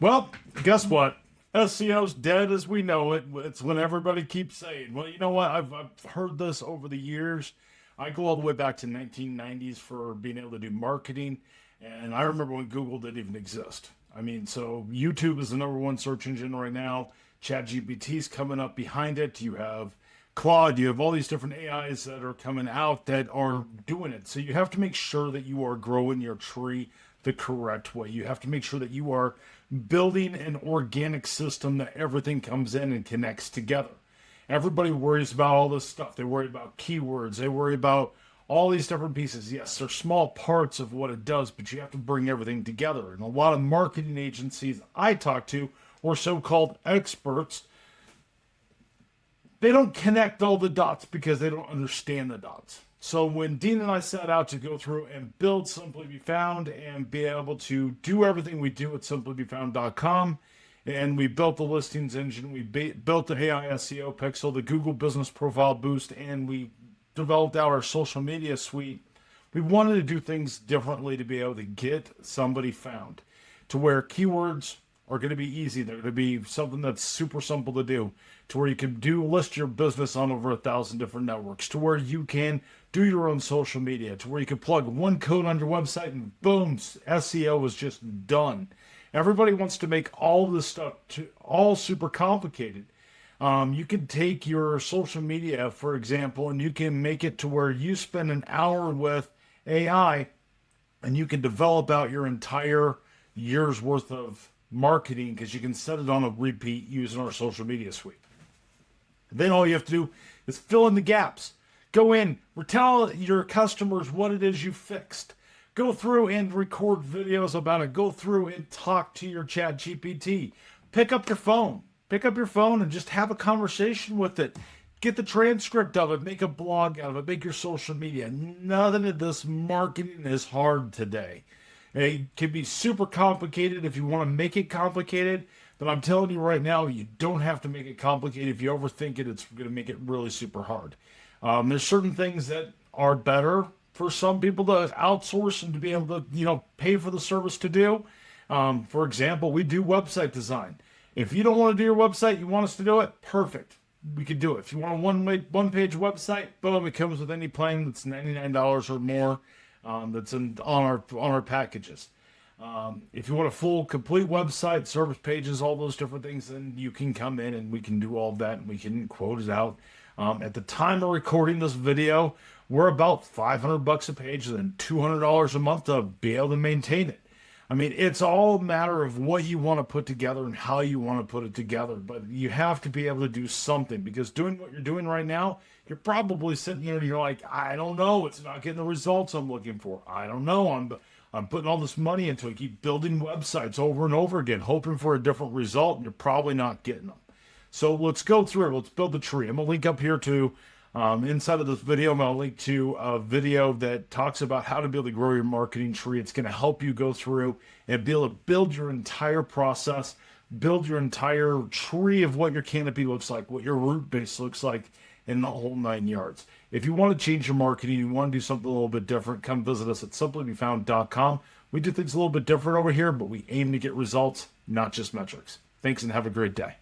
Well, guess what? SEO's dead as we know it. It's when everybody keeps saying, well, you know what? I've heard this over the years. I go all the way back to 1990s for being able to do marketing. And I remember when Google didn't even exist. I mean, so YouTube is the number one search engine right now. ChatGPT's coming up behind it. You have Claude, you have all these different AIs that are coming out that are doing it. So you have to make sure that you are growing your tree the correct way. You have to make sure that you are building an organic system that everything comes in and connects together. Everybody worries about all this stuff. They worry about keywords. They worry about all these different pieces. Yes, they're small parts of what it does, but you have to bring everything together. And a lot of marketing agencies I talk to, or so-called experts, they don't connect all the dots because they don't understand the dots. So when Dean and I set out to go through and build Simply Be Found and be able to do everything we do at simplybefound.com, and we built the listings engine, we built the AI SEO pixel, the Google Business Profile Boost, and we developed out our social media suite, we wanted to do things differently to be able to get somebody found to where keywords are going to be easy. They're going to be something that's super simple to do, to where you can list your business on over 1,000 different networks, to where you can do your own social media, to where you can plug one code on your website and boom, SEO is just done. Everybody wants to make all this stuff all super complicated. You can take your social media, for example, and you can make it to where you spend an hour with AI and you can develop out your entire year's worth of marketing because you can set it on a repeat using our social media suite. Then all you have to do is fill in the gaps. Go in, tell your customers what it is you fixed. Go through and record videos about it. Go through and talk to your ChatGPT. Pick up your phone. Pick up your phone and just have a conversation with it. Get the transcript of it. Make a blog out of it. Make your social media. None of this marketing is hard today. It can be super complicated if you want to make it complicated, but I'm telling you right now, you don't have to make it complicated. If you overthink it, it's going to make it really super hard. There's certain things that are better for some people to outsource and to be able to, pay for the service to do. For example, we do website design. If you don't want to do your website, you want us to do it, perfect. We could do it. If you want a one-page website, boom, it comes with any plan that's $99 or more. That's on our packages. If you want a full, complete website, service pages, all those different things, then you can come in and we can do all of that and we can quote it out. At the time of recording this video, we're about $500 a page and then $200 a month to be able to maintain it. I mean, it's all a matter of what you want to put together and how you want to put it together. But you have to be able to do something because doing what you're doing right now, you're probably sitting there and you're like, I don't know. It's not getting the results I'm looking for. I don't know. I'm putting all this money into it. Keep building websites over and over again, hoping for a different result, and you're probably not getting them. So let's go through it. Let's build the tree. I'm going to link up here to inside of this video, I'm going to link to a video that talks about how to be able to grow your marketing tree. It's going to help you go through and be able to build your entire process, build your entire tree of what your canopy looks like, what your root base looks like, in the whole 9 yards. If you want to change your marketing, you want to do something a little bit different, come visit us at simplybefound.com. We do things a little bit different over here, but we aim to get results, not just metrics. Thanks and have a great day.